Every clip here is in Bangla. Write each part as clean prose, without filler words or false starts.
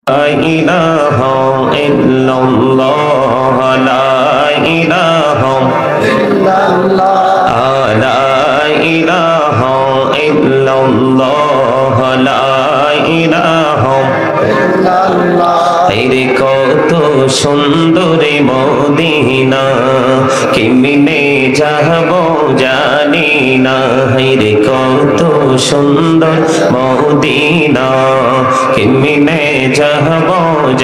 لا إله إلا الله لا إله إلا الله لا إله إلا الله لا إله إلا الله রে কত সুন্দর মদিনা কেমনে যাব জানি না রে কত সুন্দর মদিনা কেমনে যাব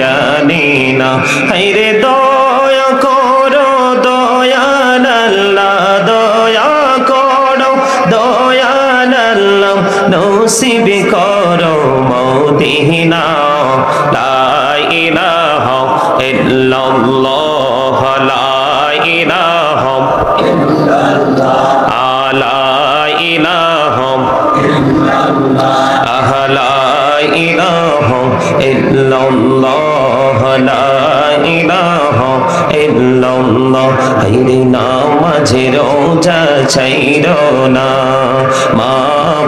জানি না রে দয়া করো দয়াল আল্লাহ দয়া করো দয়াল আল্লাহ নসিব করো মদিনা লা ইলাহা ইল্লাল্লাহ লা ইলাহা ইল্লাল্লাহ লা ইলাহা ইল্লাল্লাহ লা ইলাহা ইল্লাল্লাহ লা ইলাহা ইল্লাল্লাহ হায়রে নামাজে রোজা ছাইরো না মা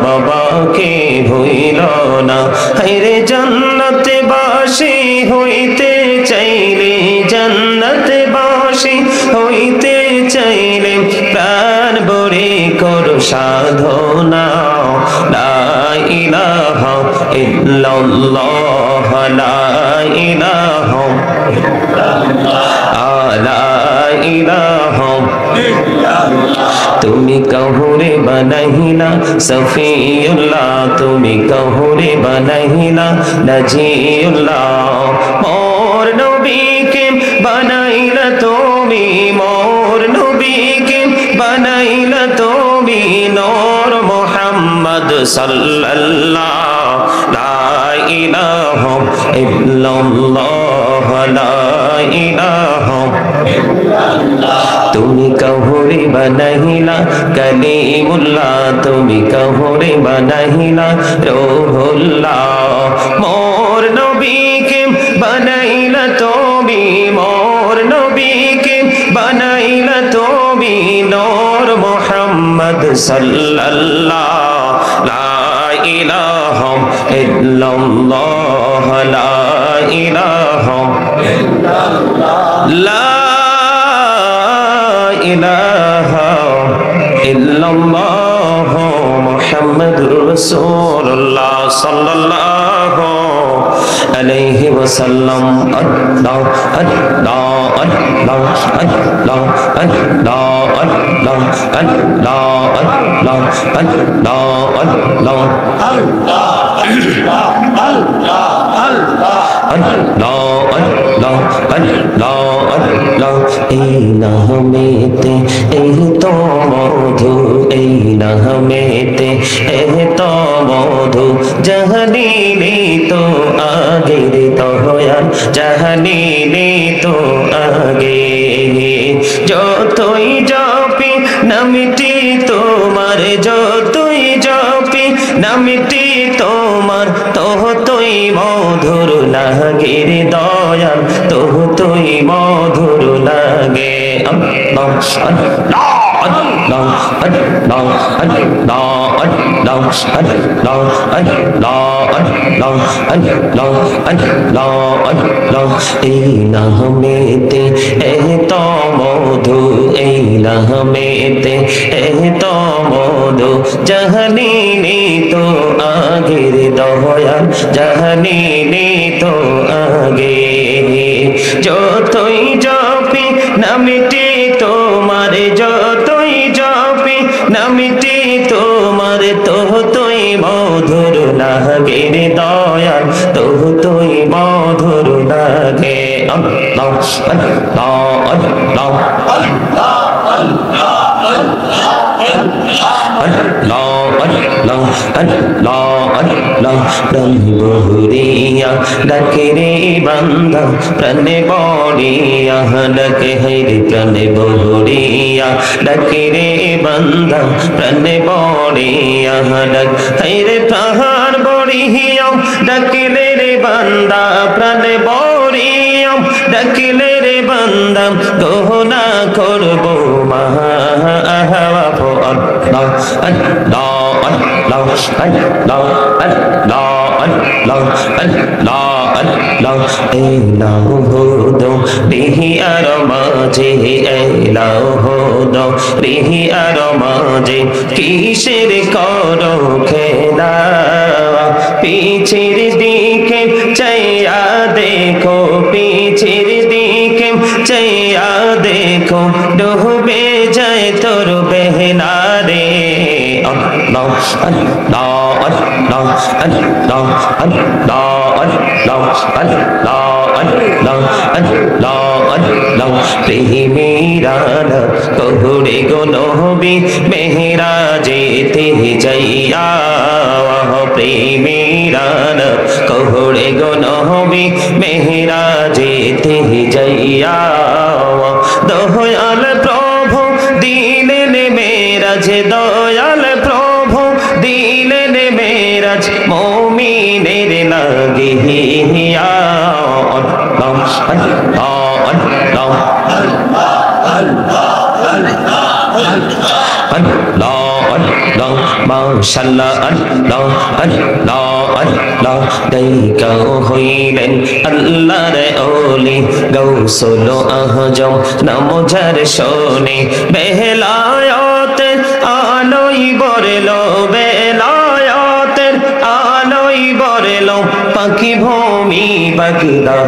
বাবাকে ভুইলো না হায়রে জান্নাতে বাসী হইতে চাইলে জান্নাতে বাসী হইতে চাইলে প্রাণ ভরে করো সাধনা লা ইলাহা ইল্লাল্লাহ লা ইলাহা ইল্লাল্লাহ লা ইলাহা ইল্লাল্লাহ তুমি কহুরে বানাইলা সফিউল্লাহ তুমি কহুরে বানাইলা নাজিউল্লাহ মোর নবীকে বানাইলা তুমি মোর নবীকে বানাইলা তুমি নূর মুহাম্মদ সাল্লাল্লাহ লা ইলাহা ইল্লাল্লাহ লা ইলাহা ইল্লাল্লাহ তুমি কহুরে বানাইলা কালিমুল্লাহ তুমি কহুরে বানাইলা রূহুল্লাহ মোর নবীকে বানাইলা তুমি মোর নবীকে বানাইলা তুমি নূর মুহাম্মদ সাল্লাল্লাহ লা ইলাহা ইল্লাল্লাহ লা ইলাহা ইল্লাল্লাহ লা ইলাহা ইল্লাল্লাহ মুহাম্মাদুর রাসূলুল্লাহ সাল্লাল্লাহু আলাইহি ওয়াসাল্লাম আল্লাহ আল্লাহ আল্লাহ আল্লাহ আল্লাহ আল্লাহ আল্লাহ আল্লাহ আল্লাহ আল্লাহ এই নামেতে এই তো মধু এই নামেতে এই তো মধু জাহানিনি তো আগের দয়াল জাহানিনি তো আগে যতই জপি নামটি তোমার যতই জপি নামটি তোমার ততই মধুর লাগে রে দয়াল ততই মধুর লাগে আল্লাহ আল্লাহ আল্লাহ আল্লাহ আল্লাহ আল্লাহ আল্লাহ আল্লাহ আল্লাহ আল্লাহ আল্লাহ এই নামেতে এত মধু এই নামেতে এত মধু জাহানিনি তো আগের দয়াল জাহানিনি তো আগে যতই জপি নামটি তোমার যতই জপি নামটি তোমার ততই মধুর লাগে রে দয়াল ততই মধুর লাগে আল্লাহ আল্লাহ আল্লাহ আল্লাহ আল্লাহ প্রাণে বহরিয়া ডাকে রে বান্দা প্রাণে বড়িয়া ডাকে হাইরে প্রাণে বহরিয়া ডাকে রে বান্দা প্রাণে বড়িয়া ডাক হাইরে প্রাণ বড়িয়া ডাকিলে রে বান্দা প্রাণে বড়িয়া ডাকিলে রে বান্দা গহনা করব মহা আহওয়া আল্লাহ আল্লাহ আল্লাহ আল্লাহ আল্লাহ আল্লাহ আল্লাহ আল্লাহ এলাও দো রিহিয়ার মাঝে এলাও দো রিহিয়ার মাঝে কিসের করো খেলা পিছের দিকে চাইয়া দেখো পিছের দিকে চাইয়া দেখো ডুবে যায় তোর বেহনা রে আল্লাহ আল্লাহ আল্লাহ আল্লাহ আল্লাহ আল্লাহ আল্লাহ আল্লাহ আল্লাহ আল্লাহ প্রেমেরান কহুড়ে গো নবী মেহরাজেতে যাইয়া প্রেমেরান কহুড়ে গো নবী মেহরাজেতে যাইয়া দয়াল প্রভু দিলেন মেরাজ দয়াল প্রভু দিলেন মেরাজ মুমিনের লাগিয়া আল্লাহ আল্লাহ আল্লাহ মাশাআল্লাহ আল্লাহ আল্লাহ আল্লাহ দাইকা হইলেন আল্লাহর ওলি গৌসুল আজম নাম যার শোনে বেলায়াত আলোই বরলো বেলায়াতের আলোই বরলো পাখি ভূমি বাগদা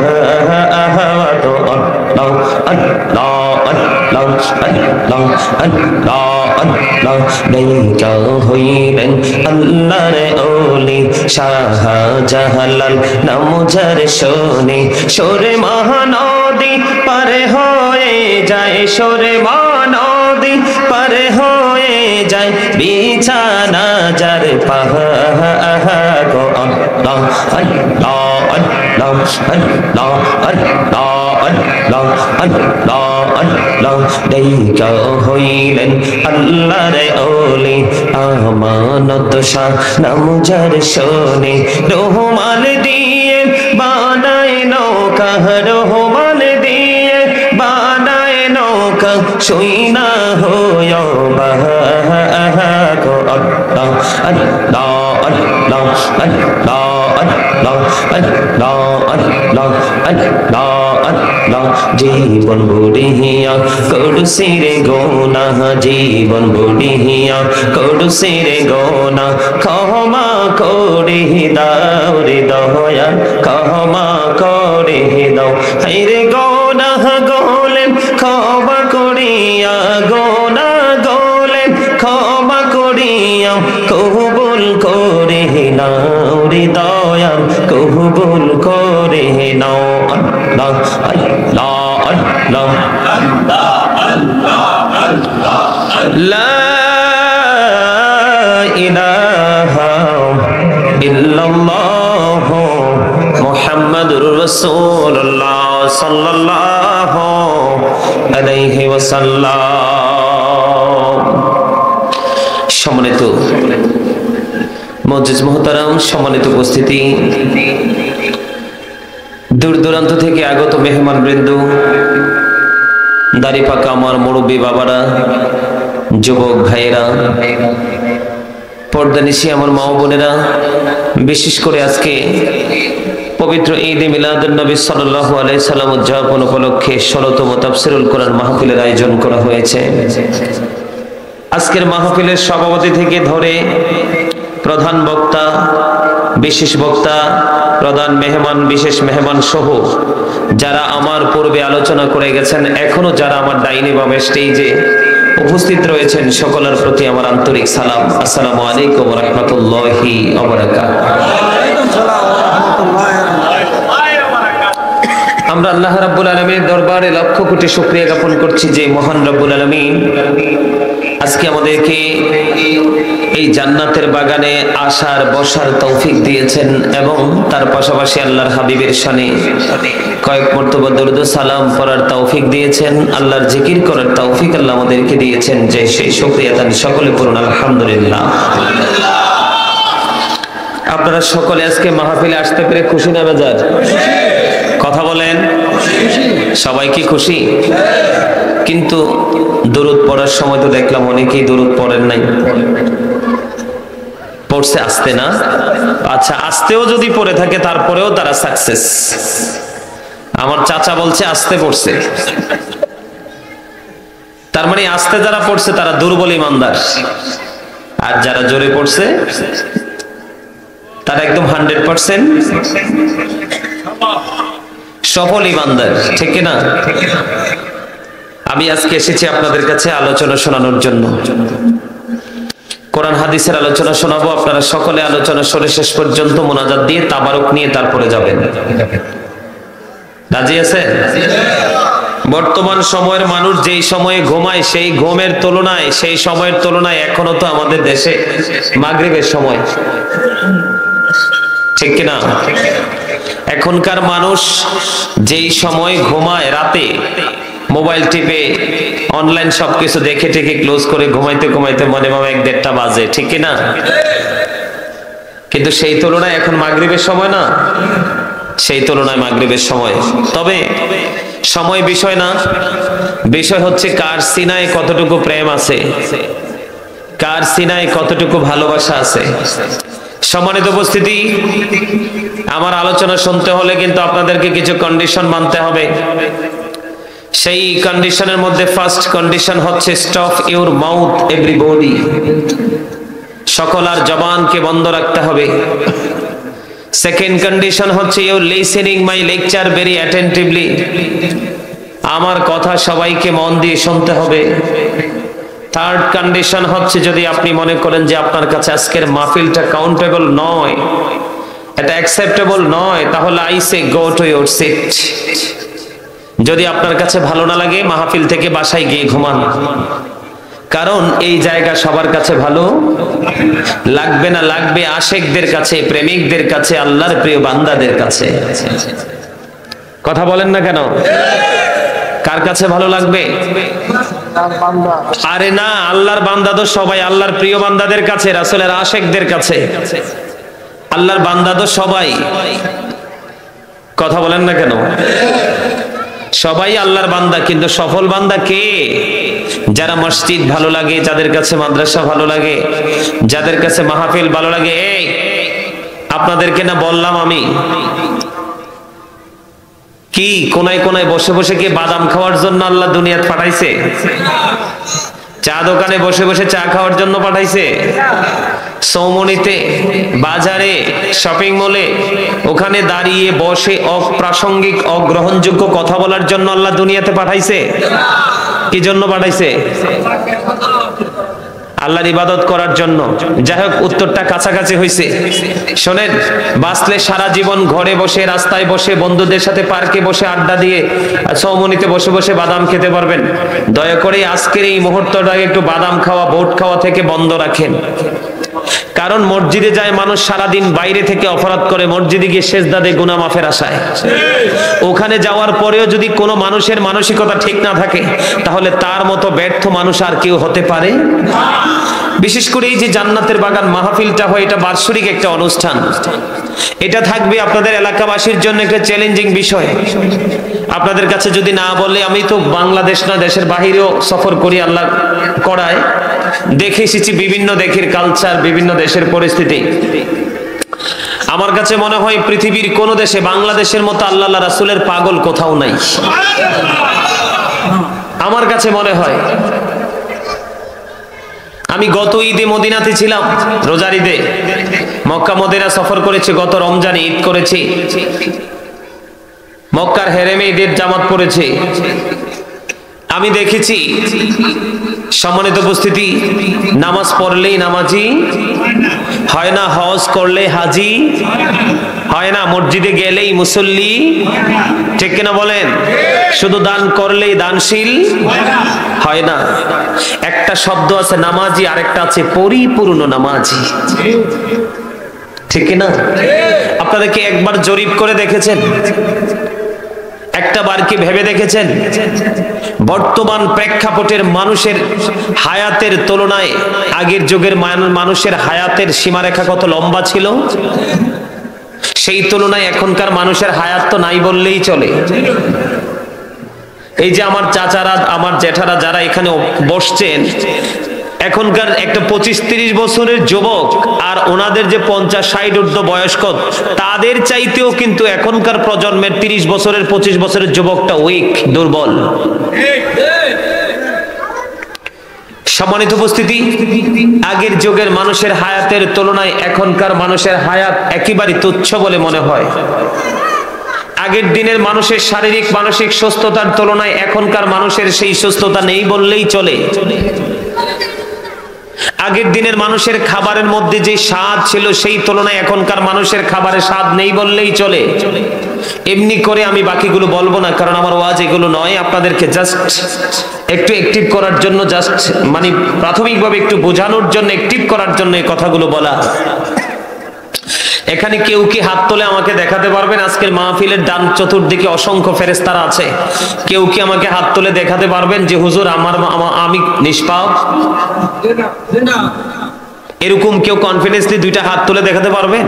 তো আল্লাহ আল্লাহ আল্লাহ আল্লাহ আল্লাহ আল্লাহ দাইকা হইলেন আল্লাহর ওলি শাহজালাল নাম যার শোনে সোরে মহানদী পারে হয়ে যায় সোরে মহানদী পারে হয়ে যায় বিছানা যার পাহা গো আল্লাহ আল্লাহ আল্লাহ আল্লাহ আল্লাহ আল্লাহ আল্লাহ আল্লাহ দাইকা হইলেন আল্লাহর ওলি আমানত শাহ নাম যার শোনে রহমান দিয়ে বানায় নৌকা রহমান দিয়ে বানায় নৌকা শুইনা হইও বাহা গো আল্লাহ আল্লাহ আল্লাহ আল্লাহ আল্লাহ আল্লাহ আল্লাহ আল্লাহ আল্লাহ জীবন বুড়িয়া করুসির গোনা জীবন বুড়িয়া করুসির গোনা ক্ষমা করে দাও রে দয়া ক্ষমা করে দাও হায়রে গোনা গোলেম ক্ষমা করিয়া গোনা গোলেম ক্ষমা করিয়া কবুল করে নাও রে দয়া কবুল করে নাও আল্লাহ আল্লাহ আল্লাহ লা ইলাহা ইল্লাল্লাহ মুহাম্মাদুর রাসূলুল্লাহ সাল্লাল্লাহু আলাইহি ওয়াসাল্লাম। সম্মানিত মুআজ্জিজ মুহতারাম, সম্মানিত উপস্থিতি, দূর দূরান্ত থেকে আগত মেহমান বৃন্দ, দাড়ি পাকা আমার মুরব্বী বাবারা, যুবক ভাইয়েরা, পর্দানিশী আমার মা বোনেরা, বিশেষ করে আজকে পবিত্র ঈদে মিলাদুন নবী সাল্লাল্লাহু আলাইহি সাল্লাম উদযাপন উপলক্ষে ১৬তম তাফসীরুল কোরআন মাহফিলের আয়োজন করা হয়েছে। আজকের মাহফিলের সভাপতি থেকে ধরে প্রধান বক্তা, বিশেষ বক্তা, প্রধান মেহমান, বিশেষ মেহমান সহ যারা আমার পূর্বে আলোচনা করে গেছেন, এখনো যারা আমার ডাইনে বামে স্টেজে উপস্থিত রয়েছেন, সকলের প্রতি আমার আন্তরিক সালাম। আসসালামু আলাইকুম ওয়া রাহমাতুল্লাহি ওয়া বারাকাতুহু। আমরা আল্লাহ রাব্বুল আলামিনের দরবারে লক্ষ কোটি শুকরিয়া জ্ঞাপন করছি যে মহান রব্বুল আলামিন আজকে আমাদেরকে এই জান্নাতের বাগানে আসার বসার তৌফিক দিয়েছেন এবং তার পাশাপাশি আল্লাহর হাবিবের শানে কয়েক মর্তবা দরুদ ও সালাম পড়ার তৌফিক দিয়েছেন, আল্লাহর জিকির করার তৌফিক আল্লাহ আমাদেরকে দিয়েছেন। যে সেই শুকরিয়া তার সকলে পড়ুন আলহামদুলিল্লাহ। আপনারা সকলে আজকে মাহফিলে আসতে পেরে খুশি না বেজার? কথা বলেন, সবাই কি খুশি? কিন্তু দরুদ পড়ার সময় তো দেখলাম অনেকেই দরুদ পড়েন নাই। পড়ছে আস্তে না? আচ্ছা, আস্তেও যদি পড়ে থাকে তারপরেও তারা সাকসেস। আমার চাচা বলছে আস্তে পড়ছে, তার মানে আস্তে যারা পড়ছে তারা দুর্বল ইমানদার, আর যারা জোরে পড়ছে তারা একদম 100% সফল ইমানদার, ঠিক না? আমি আজকে এসেছি আপনাদের কাছে আলোচনা শোনানোর জন্য। কোরআন হাদিসের আলোচনা শোনাবো। আপনারা সকলে আলোচনা শুনে শেষ পর্যন্ত মোনাজাত দিয়ে তাবারক নিয়ে তারপরে যাবেন। রাজি আছেন? বর্তমান সময়ের মানুষ যেই সময়ে ঘুমায় সেই ঘুমের তুলনায়, সেই সময়ের তুলনায় এখনো তো আমাদের দেশে মাগরিবের সময়, ঠিক কিনা? এখনকার মানুষ যেই সময় ঘুমায় রাতে, মোবাইল টিপে অনলাইন সবকিছু দেখে টেকে ক্লোজ করে ঘুমাইতে ঘুমাইতে মনে মনে 1-1.5টা বাজে, ঠিক কিনা? কিন্তু সেই তুলনায় এখন মাগরিবের সময় না, সেই তুলনায় মাগরিবের সময়। তবে সময় বিষয় না, বিষয় হচ্ছে কার সিনায় কতটুকু প্রেম আছে, কার সিনায় কতটুকু ভালোবাসা আছে। সম্মানিত উপস্থিতি, আমার আলোচনা শুনতে হলে কিন্তু আপনাদেরকে কিছু কন্ডিশন মানতে হবে। সেই কন্ডিশনের মধ্যে ফার্স্ট কন্ডিশন হচ্ছে স্টপ ইউর মাউথ এভরিবডি, সকল আর জবানকে বন্ধ রাখতে হবে। সেকেন্ড কন্ডিশন হচ্ছে you listening my lecture very attentively, আমার কথা সবাইকে মন দিয়ে শুনতে হবে। থার্ড কন্ডিশন হচ্ছে যদি আপনি মনে করেন যে আপনার কাছে আজকের মাহফিলটা কাউন্টেবল নয়, এটা অ্যাকসেপ্টেবল নয়, তাহলে I say go to your seat. যদি আপনার কাছে ভালো না লাগে মাহফিল থেকে বাসায় গিয়ে ঘুমান, কারণ এই জায়গা সবার কাছে ভালো লাগবে না, লাগবে আশেকদের কাছে, প্রেমিকদের কাছে, আল্লাহর প্রিয় বান্দাদের কাছে। কথা বলেন না কেন? কার কাছে ভালো লাগবে? আরে না, আল্লাহর বান্দা তো সবাই আল্লাহর প্রিয় বান্দাদের কাছে, রাসূলের আশেকদের কাছে। আল্লাহর বান্দা তো সবাই, কথা বলেন না কেন? সবাই আল্লাহর বান্দা, কিন্তু সফল বান্দা কে? যারা মসজিদ ভালো লাগে, যাদের কাছে মাদ্রাসা ভালো লাগে, যাদের কাছে মাহফিল ভালো লাগে। এই আপনাদেরকে না বললাম আমি, কি কোনায় কোনায় বসে বসে কি বাদাম খাওয়ার জন্য আল্লাহ দুনিয়াত পাঠাইছে? চা দোকানে বসে বসে চা খাওয়ার জন্য পাঠাইছে? সৌমনিতে, বাজারে, শপিং মলে, ওখানে দাঁড়িয়ে বসে অপ্রাসঙ্গিক অগ্রহণযোগ্য কথা বলার জন্য আল্লাহ দুনিয়াতে পাঠাইছে? কি জন্য পাঠাইছে? আল্লাহর ইবাদত করার জন্য। যাই হোক, উত্তরটা কাছাকাছি হয়েছে। শোনেন, বাঁচলে সারা জীবন ঘরে বসে, রাস্তায় বসে, বন্ধুদের সাথে পার্কে বসে আড্ডা দিয়ে, চৌমনিতে বসে বসে বাদাম খেতে পারবেন। দয়া করে আজকের এই মুহূর্তটাকে একটু বাদাম খাওয়া, বোট খাওয়া থেকে বন্ধ রাখেন। কারণ মসজিদে যায় মানুষ সারাদিন, বাইরে থেকে অপরাধ করে, মসজিদে গিয়ে সেজদা দেয় গুনাহ মাফের আশায়। ওখানে যাওয়ার পরেও যদি কোনো মানুষের মানসিকতা ঠিক না থাকে, তাহলে তার মতো ব্যর্থ মানুষ আর কেউ হতে পারে? বিশেষ করে এই যে জান্নাতের বাগান মাহফিলটা হয়, এটা বার্ষিক একটা অনুষ্ঠান। এটা থাকবে আপনাদের এলাকাবাসীর জন্য একটা চ্যালেঞ্জিং বিষয়। আপনাদের কাছে যদি না বলে, আমি তো বাংলাদেশ না দেশের বাহিরেও সফর করি, আল্লাহ করায় দেখে এসেছি বিভিন্ন দেশের কালচার, বিভিন্ন দেশের পরিস্থিতি। আমার কাছে মনে হয় পৃথিবীর কোন দেশে বাংলাদেশের মতো আল্লাহ রাসূলের পাগল কোথাও নাই। আমার কাছে মনে হয়। আমি গত ঈদে মদিনাতে ছিলাম, রোজার ঈদে মক্কা মদিনা সফর করেছি, গত রমজানে ঈদ করেছি, মক্কার হেরেমে ঈদের জামাত পড়েছি। আমি দেখেছি, সম্মানিত উপস্থিতি, নামাজ পড়লেই নামাজি হয় না, হজ করলে হাজি হয় না, মসজিদে গেলেই মুসল্লি, ঠিক কিনা বলেন? শুধু দান করলেই দানশীল হয় না। একটা শব্দ আছে নামাজি, আরেকটা আছে পরিপূর্ণ নামাজি, ঠিক কিনা? আপনারা কি একবার জরিপ করে দেখেছেন? একটা বার কি ভেবে দেখেছেন বর্তমান প্রেক্ষাপটের মানুষের হায়াতের তুলনায় আগের যুগের মানুষের হায়াতের সীমারেখা কত লম্বা ছিল? সেই তুলনায় এখনকার মানুষের হায়াত তো নাই বললেই চলে। এই যে আমার চাচারা, আমার জেঠারা যারা এখানে বসছেন, এখনকার একটা 25-30 বছরের যুবক আর ওনাদের যে 50-60 ঊর্ধ্ব বয়স্ক, তাদের চাইতেও কিন্তু এখনকার প্রজন্মের 30 বছরের 25 বছরের যুবকটা উইক, দুর্বল। সম্মানিত উপস্থিতি, আগের যুগের মানুষের হায়াতের তুলনায় এখনকার মানুষের হায়াত একেবারে তুচ্ছ বলে মনে হয়। আগের দিনের মানুষের শারীরিক মানসিক সুস্থতার তুলনায় এখনকার মানুষের সেই সুস্থতা নেই বললেই চলে। আগের দিনের মানুষের খাবারের মধ্যে যে স্বাদ ছিল সেই তুলনায় এখনকার মানুষের খাবারের স্বাদ নেই বললেই চলে। এমনি করে আমি বাকিগুলো বলবো না, কারণ আমার ওয়াজ এগুলো নয়। আপনাদেরকে জাস্ট একটু অ্যাক্টিভ করার জন্য, জাস্ট মানে প্রাথমিকভাবে একটু বোঝানোর জন্য, অ্যাক্টিভ করার জন্য এই কথাগুলো বলা। এখানে কেউ কি হাত তোলে আমাকে দেখাতে পারবেন? আজকের মাহফিলের ডান চতুর্দিকে অসংখ্য ফেরেশতারা আছে, কেউ কি আমাকে হাত তোলে দেখাতে পারবেন যে হুজুর আমি নিষ্পাপ? এরকম কেউ কনফিডেন্সলি দুইটা হাত তুলে দেখাতে পারবেন?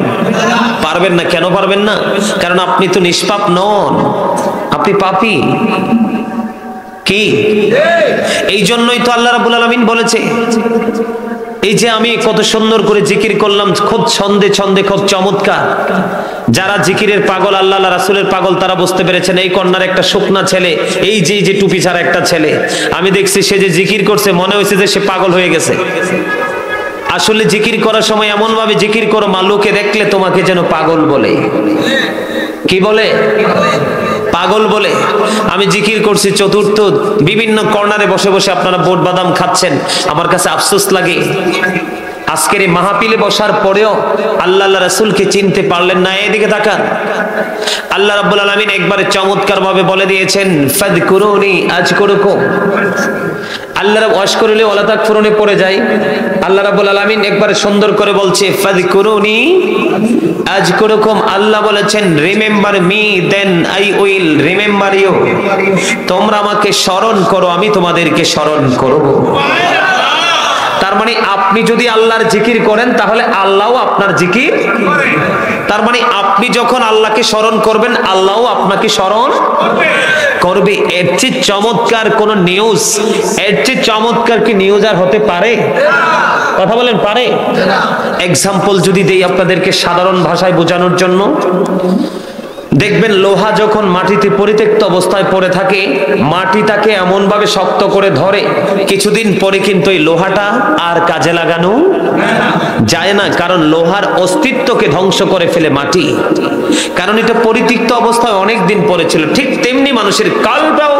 পারবেন না। কেন পারবেন না? কারণ আপনি তো নিষ্পাপ নন, আপনি পাপী। কি এই জন্যই তো আল্লাহ রাব্বুল আলামিন বলেছে, এই যে আমি কত সুন্দর করে জিকির করলাম, খুব ছন্দে ছন্দে, খুব চমৎকার। যারা জিকিরের পাগল, আল্লাহ রাসূলের পাগল, তারা বুঝতে পেরেছেন এই কন্যার একটা শুকনা ছেলে, এই যে টুপি ছাড়া একটা ছেলে, আমি দেখছি সে যে জিকির করছে মনে হয়েছে যে সে পাগল হয়ে গেছে। আসলে জিকির করার সময় এমন ভাবে জিকির করো, লোকে দেখলে তোমাকে যেন পাগল বলে। কি বলে? পাগল বলে। আমি জিকির করছি চতুর্থ, বিভিন্ন কর্নারে বসে বসে আপনারা বোট বাদাম খাচ্ছেন, আমার কাছে আফসোস লাগে আজকের এই মাহফিলে বসার পরেও আল্লাহ রাসূলকে চিনতে পারলেন না। এদিকে তাকান, আল্লাহ রাব্বুল আলামিন একবারে চমৎকার ভাবে বলে দিয়েছেন, ফাযকুরুনি আযকুরুকুম। আল্লাহর ওয়াশ করলে ওয়ালা তাকফুরুনি পড়ে যায়। আল্লাহ রাব্বুল আলামিন একবারে সুন্দর করে বলছে, ফাযকুরুনি আযকুরুকুম। আল্লাহ বলেছেন, remember me then I will remember you. তোমরা আমাকে স্মরণ করো, আমি তোমাদেরকে স্মরণ করব। তার মানে আপনি যদি আল্লাহর জিকির করেন তাহলে আল্লাহও আপনার জিকির করেন। তার মানে আপনি যখন আল্লাহকে স্মরণ করবেন, আল্লাহও আপনাকে স্মরণ করবে। এর চেয়ে চমৎকার কোন নিউজ, এর চেয়ে চমৎকার কি নিউজ আর হতে পারে? কথা বলেন, পারে? এক্সাম্পল যদি দেই আপনাদেরকে সাধারণ ভাষায় বোঝানোর জন্য, দেখবেন লোহা যখন মাটিতে পরিত্যক্ত অবস্থায় পড়ে থাকে, মাটি তাকে এমন ভাবে শক্ত করে ধরে, কিছুদিন পরে কিন্তু এই লোহাটা আর কাজে লাগানো যায় না, কারণ লোহার অস্তিত্বকে ধ্বংস করে ফেলে মাটি, কারণ এটা পরিত্যক্ত অবস্থায় অনেক দিন পরে ছিল। ঠিক তেমনি মানুষের কালটাও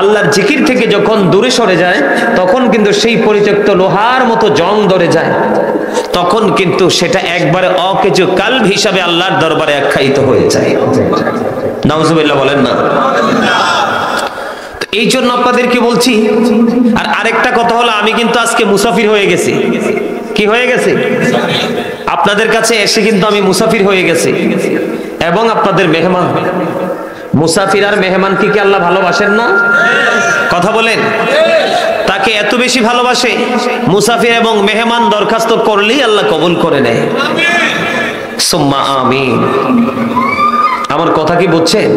আল্লাহর জিকির থেকে যখন দূরে সরে যায়, তখন কিন্তু সেই পরিত্যক্ত লোহার মতো জং ধরে যায়, তখন কিন্তু সেটা একবারে অকেজো কালব হিসাবে আল্লাহর দরবারে আখ্যায়িত হয়ে যায়। নাউজুবিল্লাহ বলেন না? এই জন্য আপনাদেরকে বলছি। আর আরেকটা কথা হলো, আমি কিন্তু আজকে মুসাফির হয়ে গেছি। কি হয়ে গেছে? আপনাদের কাছে এসে কিন্তু আমি মুসাফির হয়ে গেছি এবং আপনাদের মেহমান। মুসাফির আর মেহমানকে কি আল্লাহ ভালোবাসেন না? কথা বলেন। তাকে এত বেশি ভালোবাসে, মুসাফির এবং মেহমান দরখাস্ত করলেই আল্লাহ কবুল করে নেয়। সুম্মা আমিন। আমার কথা কি বুঝছেন?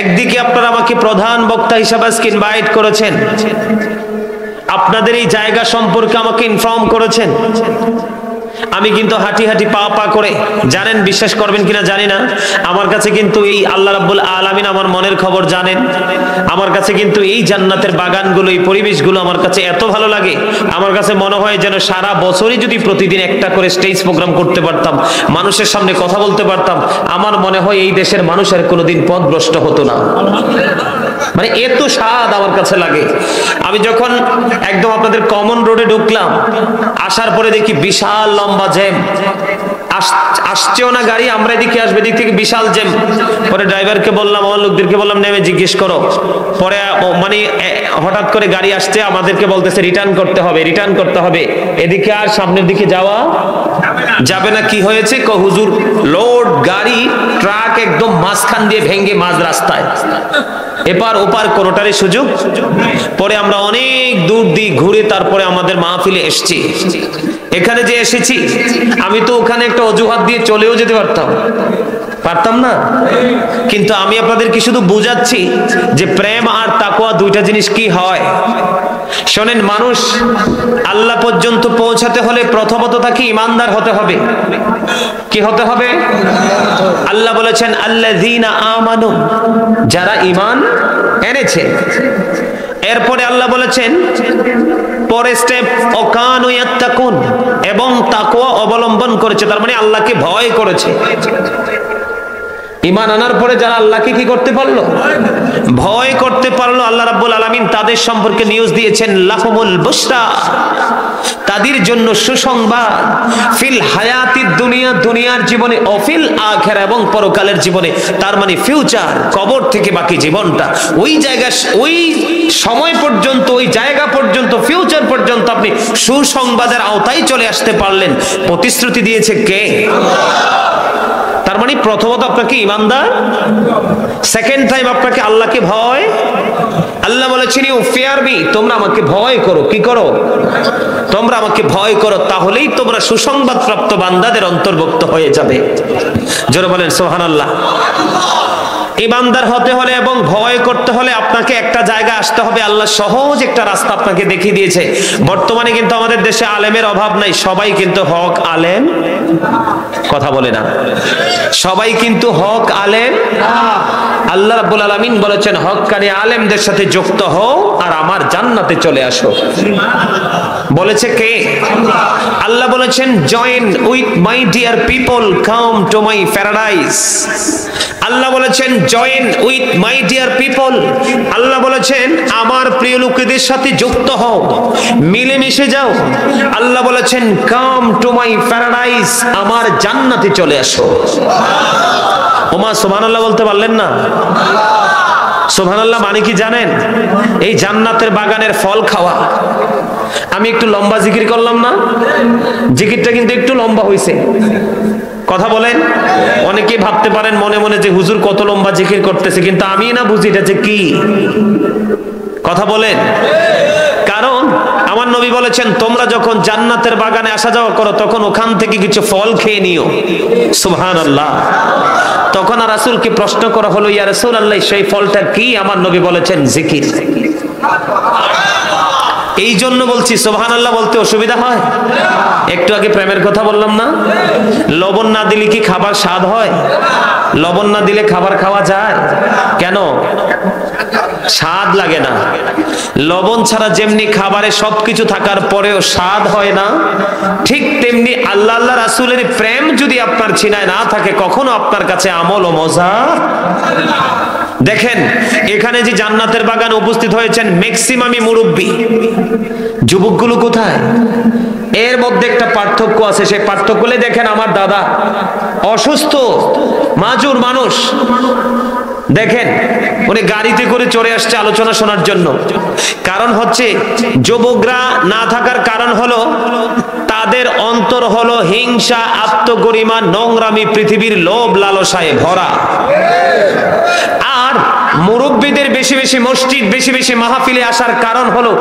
একদিকে আপনারা আমাকে প্রধান বক্তা হিসেবে আজকে ইনভাইট করেছেন, আপনাদের এই জায়গা সম্পর্কে আমাকে ইনফর্ম করেছেন। আমি কিন্তু হাঁটি হাঁটি পা পা করে, জানেন, বিশ্বাস করবেন কিনা জানি না, আমার কাছে কিন্তু এই আল্লাহ রাব্বুল আলামিন আমার মনের খবর জানেন। আমার কাছে কিন্তু এই জান্নাতের বাগানগুলো, এই পরিবেশগুলো আমার কাছে এত ভালো লাগে, আমার কাছে মনে হয় যেন সারা বছরই যদি প্রতিদিন একটা করে স্টেজ প্রোগ্রাম করতে পারতাম, মানুষের সামনে কথা বলতে পারতাম, আমার মনে হয় এই দেশের মানুষের কোনোদিন পথভ্রষ্ট হতো না। মানে এত স্বাদ আমার কাছে লাগে। আমি যখন একদম আপনাদের কমন রোডে ঢুকলাম, আসার পরে দেখি বিশাল লম্বা জ্যাম, আসছেও না গাড়ি, আমরা এদিকে আসবে, এদিক থেকে বিশাল জ্যাম। পরে ড্রাইভারকে বললাম, আমার লোকদেরকে বললাম নেমে জিজ্ঞেস করো। পরে মানে হঠাৎ করে গাড়ি আসছে, আমাদেরকে বলতেছে রিটার্ন করতে হবে, রিটার্ন করতে হবে, এদিকে আর সামনের দিকে যাওয়া যাবে না। কি হয়েছে? হুজুর লোড গাড়ি ট্রাক একদম মাঝখান দিয়ে ভেঙে মাঝ রাস্তায়, এপার ওপার কোনোটারই সুযোগ। পরে আমরা অনেক দূর দিয়ে ঘুরে তারপরে আমাদের মাহফিলে এসেছি। এখানে যে এসেছি আমি তো ওখানে একটা অজুহাত দিয়ে চলেও যেতে পারতাম না, কিন্তু আমি আপনাদেরকে শুধু বুঝাচ্ছি যে প্রেম আর তাকওয়া দুইটা জিনিস কি হয়। শোনেন, মানুষ আল্লাহ পর্যন্ত পৌঁছাতে হলে প্রথমত তাকে ঈমানদার হতে হবে। কি হতে হবে? আল্লাহ বলেছেন আল্লাযীনা আমানু, যারা ঈমান এনেছে। এরপরে আল্লাহ বলেছেন পরে স্টেপ ওয়াকানু ইয়াত্তাকুন, এবং তাকওয়া অবলম্বন করেছে, তার মানে আল্লাহকে ভয় করেছে। ঈমান আনার পরে যারা আল্লাহকে কি করতে পারলো? ভয় করতে পারলো। আল্লাহ রাব্বুল আলামিন তাদের সম্পর্কে নিউজ দিয়েছেন লাহুমুল বুশরা, তাদের জন্য সুসংবাদ, ফিল হায়াতিদ দুনিয়া, দুনিয়ার জীবনে, অফিল আখিরা, এবং পরকালের জীবনে। তার মানে ফিউচার, কবর থেকে বাকি জীবনটা, ওই জায়গা, ওই সময় পর্যন্ত, ওই জায়গা পর্যন্ত, ফিউচার পর্যন্ত আপনি সুসংবাদের আওতায় চলে আসতে পারলেন। প্রতিশ্রুতি দিয়েছে কে? তার মানে প্রথমত আপনাকে ঈমানদার, সেকেন্ড টাইম আপনাকে আল্লাহকে ভয়। আল্লাহ বলেছেন ইউ ফিয়ার মি, তোমরা আমাকে ভয় করো। কি করো? তোমরা আমাকে ভয় করো, তাহলেই তোমরা সুসংবাদ প্রাপ্ত বান্দাদের অন্তর্ভুক্ত হয়ে যাবে। জোরে বলেন সুবহানাল্লাহ। ঈমানদার হতে হলে এবং ভয় করতে হলে আপনাকে একটা জায়গা আসতে হবে। আল্লাহ সহজ একটা রাস্তা আপনাকে দেখিয়ে দিয়েছে। বর্তমানে কিন্তু আমাদের দেশে আলেমের অভাব নাই, সবাই কিন্তু হক আলেম। কথা বলে না, সবাই কিন্তু হক আলেম। আল্লাহ রাব্বুল আলামিন বলেছেন হক্কানি আলেমদের সাথে যুক্ত হও আর আমার জান্নাতে চলে আসো। বলেছে কে? আল্লাহ বলেছেন join with my dear people, come to my paradise. Allah বলেছেন join with my dear people. Allah বলেছেন আমার প্রিয় লোকেদের সাথে যুক্ত হও, মিলেমিশে যাও। আল্লাহ বলেছেন কাম টু মাই প্যারাডাইস, আমার জান্নাতে চলে আসো। ওমা সুবহানাল্লাহ বলতে পারলেন না? সুবহানাল্লাহ মানে কি জানেন? এই জান্নাতের বাগানের ফল খাওয়া। আমি একটু লম্বা জিকির করলাম না, জিকিরটা কিন্তু একটু লম্বা হয়েছে। কথা বলেন। অনেকেই ভাবতে পারেন মনে মনে যে হুজুর কত লম্বা জিকির করতেছে, কিন্তু আমি না বুঝি এটা যে কি। কথা বলেন। কারণ আমার নবী বলেছেন তোমরা যখন জান্নাতের বাগানে আসা যাওয়া করো তখন ওখান থেকে কিছু ফল খেয়ে নিও। সুবহানাল্লাহ। তখন আর রাসূলকে প্রশ্ন করা হলো ইয়া রাসূলুল্লাহ সেই ফলটা কি? আমার নবী বলেছেন জিকির। এই জন্য বলছি সুবহানাল্লাহ বলতে অসুবিধা হয়? একটু আগে প্রেমের কথা বললাম না, লবণ না দিলে কি খাবার স্বাদ হয়? লবণ না দিলে খাবার খাওয়া যায়? কেন? স্বাদ লাগে না। লবণ ছাড়া যেমনি খাবারে সবকিছু থাকার পরেও স্বাদ হয় না, ঠিক তেমনি আল্লাহ আল্লাহ রাসূলের প্রেম যদি আপনার ছিনায় না থাকে কখনো আপনার কাছে আমল ও মজা। দেখেন এখানে যে জান্নাতের বাগানে উপস্থিত হয়েছেন ম্যাক্সিমামই মুরব্বী। যুবকগুলো কোথায়? এর মধ্যে একটা পার্থক্য আছে, সেই পার্থক্যলে দেখেন আমার দাদা অসুস্থ মাজুর মানুষ, দেখেন উনি গাড়িতে করে চড়ে আসছে আলোচনা শোনার জন্য। কারণ হচ্ছে যুবকরা না থাকার কারণ হলো তাদের অন্তর হলো হিংসা, আত্মগরিমা, নোংরামি, পৃথিবীর লোভ লালসায় ভরা। আর মুরব্বীদের বেশি বেশি মসজিদ, বেশি বেশি মাহফিলে আসার কারণ হলো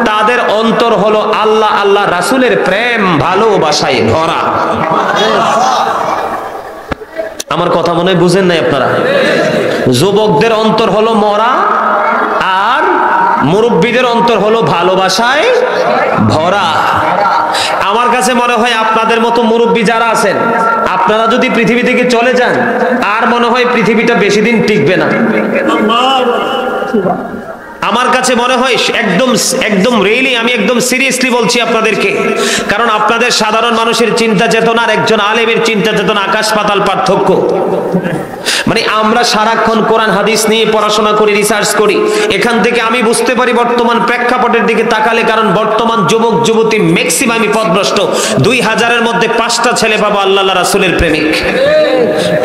তাদের অন্তর হলো আল্লাহ আল্লাহ রাসূলের প্রেম ভালোবাসায় ভরা। আমার কথা মনে হয় বুঝেন নাই আপনারা? যুবকদের অন্তর হলো মরা আর মুরব্বীদের অন্তর হলো ভালোবাসায় ভরা। আমার কাছে মনে হয় আপনাদের মতো মুরব্বী যারা আছেন আপনারা যদি পৃথিবী থেকে চলে যান আর মনে হয় পৃথিবীটা বেশি দিন টিকবে না। আমার কাছে মনে হয় একদম রিয়েলি আমি একদম সিরিয়াসলি বলছি আপনাদেরকে, কারণ আপনাদের সাধারণ মানুষের চিন্তা চেতনা আর একজন আলেমের চিন্তা চেতনা আকাশ পাতাল পার্থক্য। মানে আমরা সারাক্ষণ কোরআন হাদিস নিয়ে পড়াশোনা করি, রিসার্চ করি, এখান থেকে আমি বুঝতে পারি বর্তমান প্রেক্ষাপটের দিকে তাকালে, কারণ বর্তমান যুবক যুবতী ম্যাক্সিমামই পথভ্রষ্ট। 2000-এর মধ্যে 5টা ছেলে পাবো আল্লাহ রাসূলের প্রেমিক।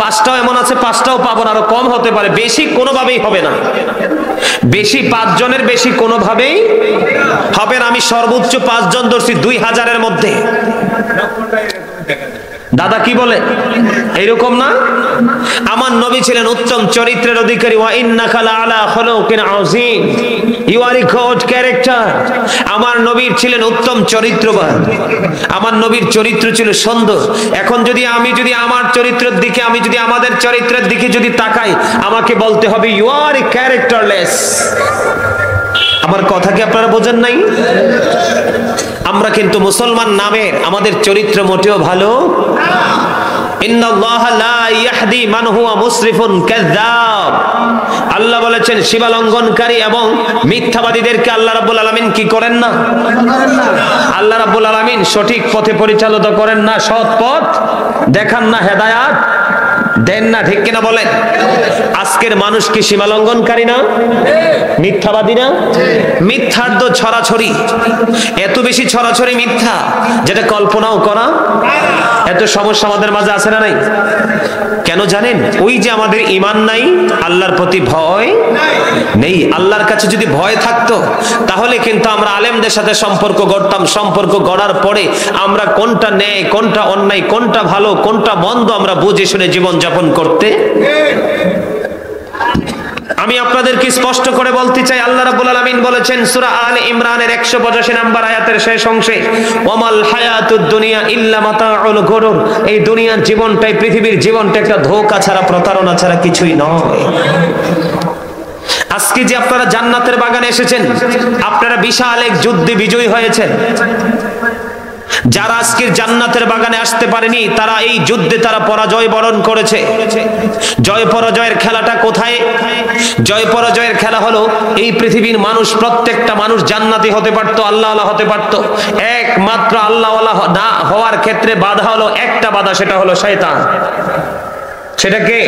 5টাও এমন আছে 5টাও পাবো না, আরো কম হতে পারে, বেশি কোনোভাবেই হবে না। বেশি 5 জনের বেশি কোনোভাবেই হবে না। আমি সর্বোচ্চ 5 জন ধরছি 2000-এর মধ্যে। দাদা কি বলে এরকম না? আমার নবী ছিলেন উত্তম চরিত্রের অধিকারী। ওয়া ইন্নাকা লাআলা খুলুকিন আযীম, you are a good character. আমার নবীর ছিলেন উত্তম চরিত্রবান, আমার নবীর চরিত্র ছিল সুন্দর। এখন যদি আমার চরিত্রের দিকে, যদি আমাদের চরিত্রের দিকে যদি তাকাই, আমাকে বলতে হবে ইউ আর এ ক্যারেক্টারলেস। আমার কথা কি আপনারা বোঝেন নাই? আমরা কিন্তু মুসলমান নামের আমাদের চরিত্র মোটেও ভালো না। ইন্নাল্লাহা লা ইয়াহদি মান হুয়া মুসরিফুন কাযাব। আল্লাহ বলেছেন সীমালঙ্ঘনকারী এবং মিথ্যাবাদীদেরকে আল্লাহ রাব্বুল আলামিন কি করেন না? আল্লাহ রাব্বুল আলামিন সঠিক পথে পরিচালিত করেন না, সৎ পথ দেখান না, হেদায়েত দেন না। ঠিক কিনা বলেন? আজকের মানুষ কি সীমালঙ্ঘনকারী না? মিথ্যাবাদী না? মিথ্যার তো ছড়াছড়ি, এত বেশি ছড়াছড়ি মিথ্যা যেটা কল্পনাও করা। এত সমস্যা আমাদের মাঝে আছে না নাই? কেন জানেন? ওই যে আমাদের ঈমান নাই, আল্লাহর প্রতি ভয় নেই। আল্লাহর কাছে যদি ভয় থাকতো তাহলে কিন্তু আমরা আলেমদের সাথে সম্পর্ক গড়তাম। সম্পর্ক গড়ার পরে আমরা কোনটা ন্যায়, কোনটা অন্যায়, কোনটা ভালো, কোনটা মন্দ আমরা বুঝে শুনে জীবন যাপন করতে। আমি আপনাদেরকে স্পষ্ট করে বলতে চাই, আল্লাহ রাব্বুল আলামিন বলেছেন সূরা আলে ইমরানের 185 নম্বর আয়াতের শেষ অংশে, ওয়ামাল হায়াতুদ দুনিয়া ইল্লা মাতাউল গুরুর। এই দুনিয়ার জীবনটাই, পৃথিবীর জীবনটা একটা ধোঁকা ছাড়া, প্রতারণা ছাড়া কিছুই নয়। আজকে যে আপনারা জান্নাতের বাগানে এসেছেন, আপনারা বিশাল এক যুদ্ধে বিজয়ী হয়েছেন। যারা আজকের জান্নাতের বাগানে আসতে পারেনি, তারা এই যুদ্ধে তারা পরাজয় বরণ করেছে। জয় পরাজয়ের খেলাটা কোথায়? জয় পরাজয়ের খেলা হলো এই পৃথিবীর মানুষ, প্রত্যেকটা মানুষ জান্নাতি হতে পারতো, আল্লাহওয়ালা হতে পারতো। একমাত্র আল্লাহওয়ালা না হওয়ার ক্ষেত্রে বাধা হলো একটা বাধা, সেটা হলো শয়তান। সেটা কে?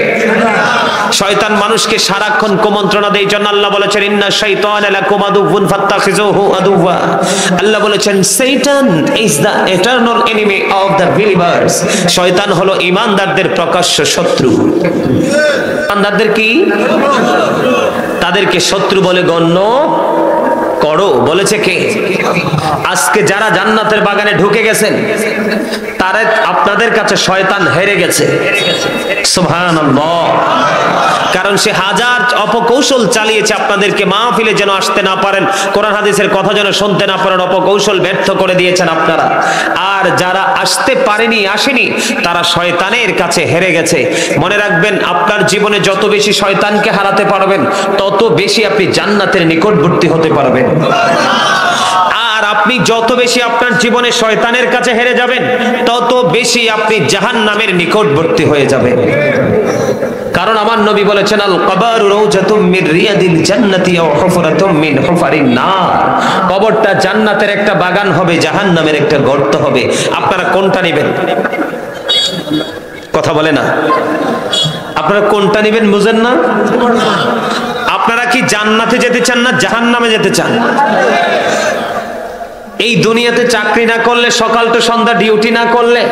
শয়তান মানুষকে সারাক্ষণ কুমন্ত্রণা দেয়। জন্য আল্লাহ বলেছেন ইন্না শাইতানা লাকুম আদুউন ফাত্তাখিযুহু আদুওয়া। আল্লাহ বলেছেন শয়তান is the eternal enemy of the believers. শয়তান হলো ঈমানদারদের প্রকাশ্য শত্রু। ঈমানদারদের কি? তাদেরকে শত্রু বলে গণ্য করো, বলেছে কে? আজকে যারা জান্নাতের বাগানে ঢুকে গেছেন, তারা আপনাদের কাছে শয়তান হেরে গেছে। সুবহানাল্লাহ। কারণ সে হাজার অপকৌশল চালিয়েছে আপনাদেরকে মাহফিলে যেন আসতে না পারেন, কোরআন হাদিসের কথা যেন শুনতে না পারেন, অপকৌশল ব্যর্থ করে দিয়েছেন আপনারা। আর যারা আসতে পারেনি, আসেনি, তারা শয়তানের কাছে হেরে গেছে। মনে রাখবেন, আপনার জীবনে যত বেশি শয়তানকে হারাতে পারবেন, তত বেশি আপনি জান্নাতের নিকটবর্তী হতে পারবেন। আর আপনি যত বেশি আপনার জীবনে শয়তানের কাছে হেরে যাবেন, তত বেশি আপনি জাহান্নামের নিকটবর্তী হয়ে যাবেন। কারণ আমার নবী বলেছেন আল কবরু রাউজাতুম মির রিয়াদিল জান্নাতি আও হুফরাতুম মিন হুফারিন নার। কবরটা জান্নাতের একটা বাগান হবে, জাহান্নামের একটা গর্ত হবে। আপনারা কোনটা নেবেন? কথা বলে না। আপনারা কোনটা নেবেন বুঝেন না? আপনারা কি জান্নাতে যেতে চান না জাহান্নামে যেতে চান? এই দুনিয়াতে চাকরি না করলে, সকাল তো সন্ধ্যা ডিউটি না করলে,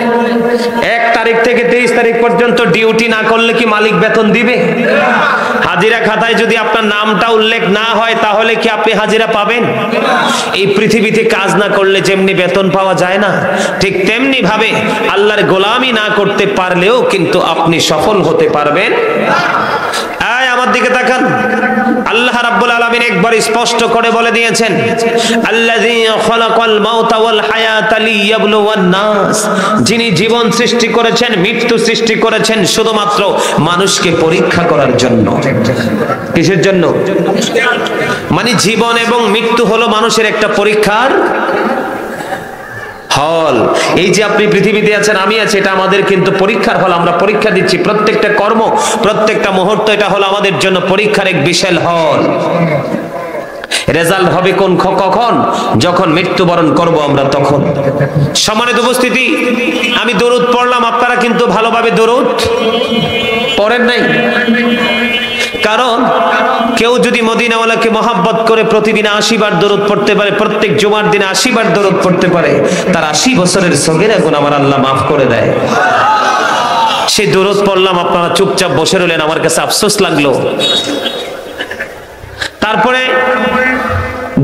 1 তারিখ থেকে 23 তারিখ পর্যন্ত ডিউটি না করলে কি মালিক বেতন দিবে? হাজিরা খাতায় যদি আপনার নামটা উল্লেখ না হয়, তাহলে কি আপনি হাজিরা পাবেন? এই পৃথিবীতে কাজ না করলে যেমনি বেতন পাওয়া যায় না, ঠিক তেমনি ভাবে আল্লাহর গোলামি না করতে পারলেও কিন্তু আপনি সফল হতে পারবেন। আমার দিকে তাকান। আল্লাহ রাব্বুল আলামিন একবার স্পষ্ট করে বলে দিয়েছেন, আল্লাযী খালাকাল মাউতা ওয়াল হায়াতা লিয়াবলুওয়ান নাস। যিনি জীবন সৃষ্টি করেছেন, মৃত্যু সৃষ্টি করেছেন শুধুমাত্র মানুষকে পরীক্ষা করার জন্য। কিসের জন্য? মানে জীবন এবং মৃত্যু হলো মানুষের একটা পরীক্ষার হল। এই যে আপনি পৃথিবীতে আছেন, আমি আছি, এটা আমাদের কিন্তু পরীক্ষার হল। আমরা পরীক্ষা দিচ্ছি। প্রত্যেকটা কর্ম, প্রত্যেকটা মুহূর্ত, এটা হলো আমাদের জন্য পরীক্ষার এক বিশাল হল। রেজাল্ট হবে কখন? যখন মৃত্যুবরণ করব আমরা, তখন। সম্মানিত উপস্থিতি, আমি দরুদ পড়লাম, আপনারা কিন্তু ভালোভাবে দরুদ পড়েন নাই। কারণ কেউ যদি মদিনাওয়ালাকে মহাব্বত করে প্রতিদিন 80 বার দরুদ পড়তে পারে, প্রত্যেক জুমার দিনে 80 বার দরুদ পড়তে পারে, তার 80 বছরের সগীরা গুনাহ আমার আল্লাহ মাফ করে দেয়। সেই দরুদ পড়লাম, আপনারা চুপচাপ বসে রইলেন, আমার কাছে আফসোস লাগলো। তারপরে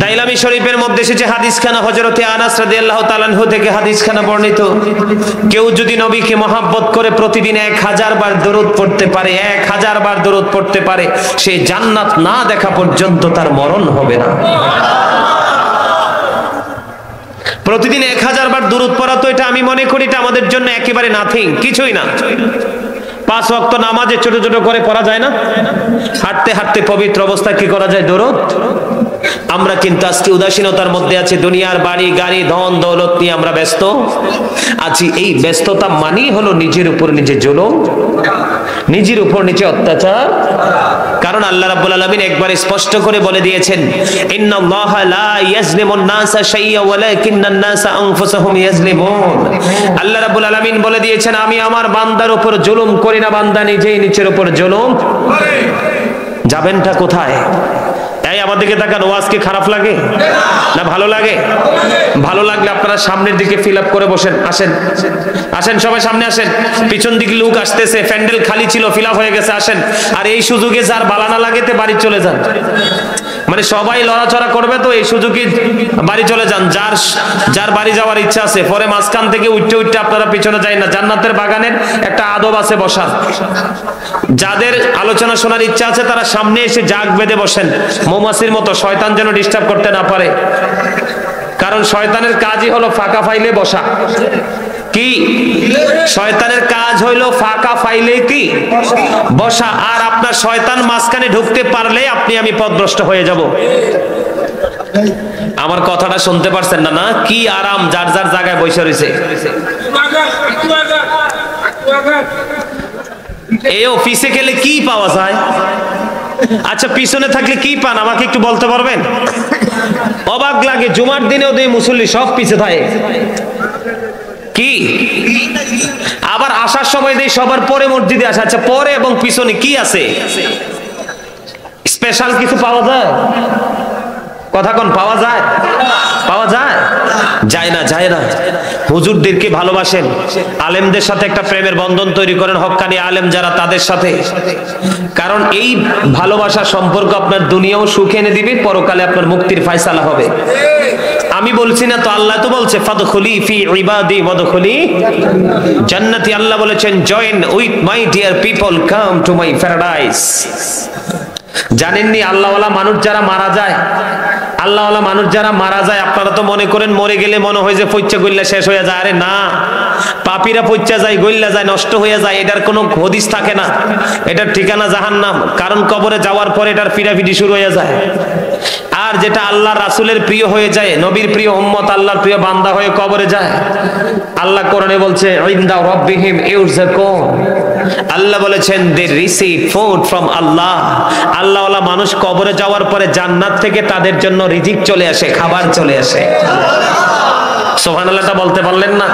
দাইলামি শরীফের মধ্যে এসেছে হাদিসখানা, হযরতে আনাস রাদিয়াল্লাহু তাআলা আনহু থেকে হাদিসখানা বর্ণিত, কেউ যদি নবীকে মহব্বত করে প্রতিদিন 1000 বার দরুদ পড়তে পারে, 1000 বার দরুদ পড়তে পারে, সে জান্নাত না দেখা পর্যন্ত তার মরণ হবে না। প্রতিদিন 1000 বার দরুদ পড়া, তো এটা আমি মনে করি এটা আমাদের জন্য একেবারে নাথিং, কিছুই না। 5 ওয়াক্ত নামাজে ছোট ছোট করে পড়া যায় না? হাঁটতে হাঁটতে পবিত্র অবস্থায় কি করা যায়? দরুদ। আমরা কিন্তু আজকে উদাসীনতার মধ্যে আছি, দুনিয়ার বাড়ি গাড়ি ধন দৌলত নিয়ে আমরা ব্যস্ত আছি। এই ব্যস্ততা মানেই হলো নিজের উপর নিজে জুলুম, নিজের উপর নিজে অত্যাচার। কারণ আল্লাহ রাব্বুল আলামিন একবার স্পষ্ট করে বলে দিয়েছেন, ইন্নাল্লাহা লা ইয়াজলিমুন নাসা শাইআ ওয়ালাকিন্নান নাসা আনফুসাহুম ইয়াজলিমুন। আল্লাহ রাব্বুল আলামিন বলে দিয়েছেন, আমি আমার বান্দার উপর জুলুম করি না, বান্দা নিজেই নিজের উপর জুলুম করে। যাবেনটা কোথায়? এই আমার দিকে তাকান, ওয়াজ কি খারাপ লাগে না ভালো লাগে? ভালো লাগলে আপনারা সামনের দিকে ফিল আপ করে বসেন। আসেন আসেন সবাই সামনে আসেন। পিছন দিকে লোক আসতেছে, প্যান্ডেল খালি ছিল, ফিল আপ হয়ে গেছে। আসেন। আর এই সুযোগে যার বালানা লাগেতে বাড়ি চলে যান, মানে সবাই লড়াচড়া করবে তো এই সুযোগে বাড়ি চলে যান। যার বাড়ি যাওয়ার ইচ্ছা আছে, পরে মাঝখান থেকে উঠতে উঠতে আপনারা পিছনে যাই না। জান্নাতের বাগানের একটা আদব আছে বসার। যাদের আলোচনা শোনার ইচ্ছা আছে তারা সামনে এসে জাগ বেঁধে বসেন, মৌমাছির মতো, শয়তান যেন ডিস্টার্ব করতে না পারে। কারণ শয়তানের কাজই হলো ফাঁকা ফাইলে বসা। কি শয়তানের কাজ হইলো ফাঁকা ফাইলে কি বসা। আর আপনার শয়তান মাঝখানে ঢুকতে পারলে আপনি আমি পথভ্রষ্ট হয়ে যাব। আমার কথাটা শুনতে পারছেন না? না কি আরাম যার যার জায়গায় বসে রয়েছে। এই অফিসে গেলে কি পাওয়া যায়? আচ্ছা পিছনে থাকলে কি পান আমাকে একটু বলতে পারবেন? অবাক লাগে, জুমার দিনেও দেয় মুসল্লি সব পিছে থাকে। কি আবার আসার সময় দেয় সবার পরে মসজিদে আসে। আচ্ছা পরে এবং পিছনে কি আছে? স্পেশাল কিছু পাওয়া যায়? কথা কোন পাওয়া যায়? পাওয়া যায়? যায় না, যায় না। হুজুরদেরকে ভালোবাসেন, আলেমদের সাথে একটা প্রেমের বন্ধন তৈরি করেন, হক্কানি আলেম যারা তাদের সাথে। কারণ এই ভালোবাসা সম্পর্ক আপনার দুনিয়াও সুখ এনে দিবে, পরকালে আপনার মুক্তির ফয়সালা হবে। আমি বলছি না তো, আল্লাহ তো বলছে ফাদখুলি ফি ইবাদি ওয়াদখুলি জান্নাতি। আল্লাহ বলেছেন join with my dear people, come to my paradise. জানেননি আল্লাহওয়ালা মানুষ যারা মারা যায়, আল্লাহওয়ালা মানুষ যারা মারা যায়, আপনারা তো মনে করেন মরে গেলে মনে হয় যে পইচ্চা গইল্লা শেষ হয়ে যায়। আরে না, পাপীরা পইচ্চা যায়, গইল্লা যায়, নষ্ট হয়ে যায়, এটার কোনো হদিস থাকে না। এটার ঠিকানা জাহান্নাম। কারণ কবরে যাওয়ার পরে এটার ফিরাফিরি শুরু হয়ে যায়। আর যেটা আল্লাহ রাসূলের প্রিয় হয়ে যায়, নবীর প্রিয় উম্মত, আল্লাহর প্রিয় বান্দা হয়ে কবরে যায়, আল্লাহ কোরআনে বলছে ইনদা রাব্বিহিম ইউরযাকুন। আল্লাহ বলেছেন দে রিসিভ ফুড ফ্রম আল্লাহ। আল্লাহওয়ালা মানুষ কবরে যাওয়ার পরে জান্নাত থেকে তাদের জন্য রিজিক চলে আসে, খাবার চলে আসে। সুবহানাল্লাহটা বলতে পারলেন না?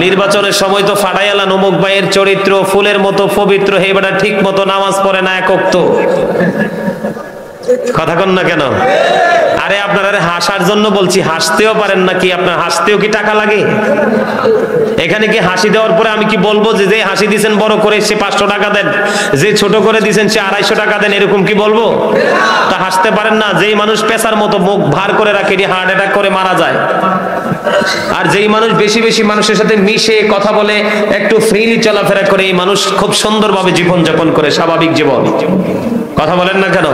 নির্বাচনের সময় তো ফাটাইয়ালা নমুক ভাইয়ের চরিত্র ফুলের মতো পবিত্র, হে বেটা ঠিক মতো নামাজ পড়ে না, এক ওয়াক্ত। কথা কন না কেন? আরে আপনারা হাসার জন্য বলছি, হাসতেও পারেন না কি? আপনার হাসতেও কি টাকা লাগে? এখানে কি হাসি দেওয়ার পরে আমি কি বলবো যে হাসি দিছেন বড় করে সে 500 টাকা দেন, যে ছোট করে দিছেন সে 250 টাকা দেন, এরকম কি বলবো? তা হাসতে পারেন না? যেই মানুষ পেশার মতো মুখ ভার করে রাখে এটি হার্ট অ্যাটাক করে মারা যায়। আর যেই মানুষ বেশি বেশি মানুষের সাথে মিশে কথা বলে, একটু ফ্রিলি চলাফেরা করে, এই মানুষ খুব সুন্দরভাবে জীবন যাপন করে, স্বাভাবিক জীবন। কথা বলেন না কেন?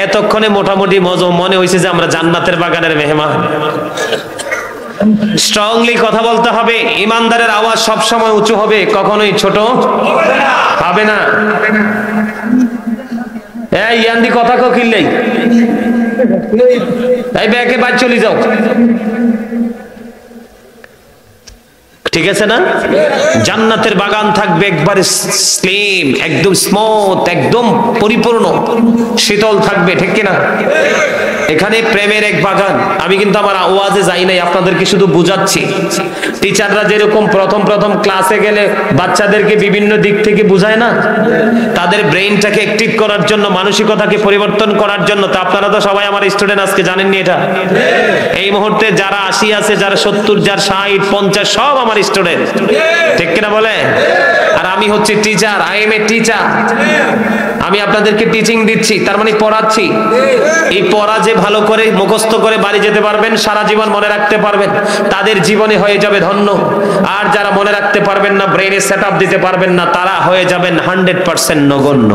এতক্ষণে মোটামুটি মনে হয়েছে যে আমরা জান্নাতের বাগানের মেহমান। স্ট্রংলি কথা বলতে হবে। ইমানদারের আওয়াজ সব সময় উঁচু হবে, কখনোই ছোট হবে না। এই ইয়ান্দি কথা কো কিনলেই এই ব্যাগে বাদ চলে যাও, ঠিক আছে না? জান্নাতের বাগান থাকবে একবারে স্লিম, একদম স্মুথ, একদম পরিপূর্ণ, শীতল থাকবে, ঠিক কিনা? এখানে প্রেমের এক বাগান। আমি কিন্তু আমার ওয়াজে যাই নাই, আপনাদেরকে শুধু বুঝাচ্ছি। টিচাররা যেরকম প্রথম প্রথম ক্লাসে গেলে বাচ্চাদেরকে বিভিন্ন দিক থেকে বুঝায় না, তাদের ব্রেইনটাকে অ্যাক্টিভ করার জন্য, মানসিকতাকে পরিবর্তন করার জন্য। তা আপনারা তো সবাই আমার স্টুডেন্ট, আজকে জানেননি এটা? এই মুহূর্তে যারা 80 আছে, যারা 70, যারা 60, 50 সব আমার স্টুডেন্ট, ঠিক কিনা বলে? আর আমি আমি হচ্ছে teacher, I M a teacher. আমি আপনাদেরকে টিচিং দিচ্ছি, তার মানে পড়াচ্ছি। এই পড়া যে ভালো করে মুখস্থ করে বাড়ি যেতে পারবেন, সারা জীবন মনে রাখতে পারবেন, তাদের জীবনে হয়ে যাবে ধন্য। আর যারা মনে রাখতে পারবেন না, ব্রেনে সেট আপ দিতে পারবেন না, তারা হয়ে যাবেন 100% নগণ্য।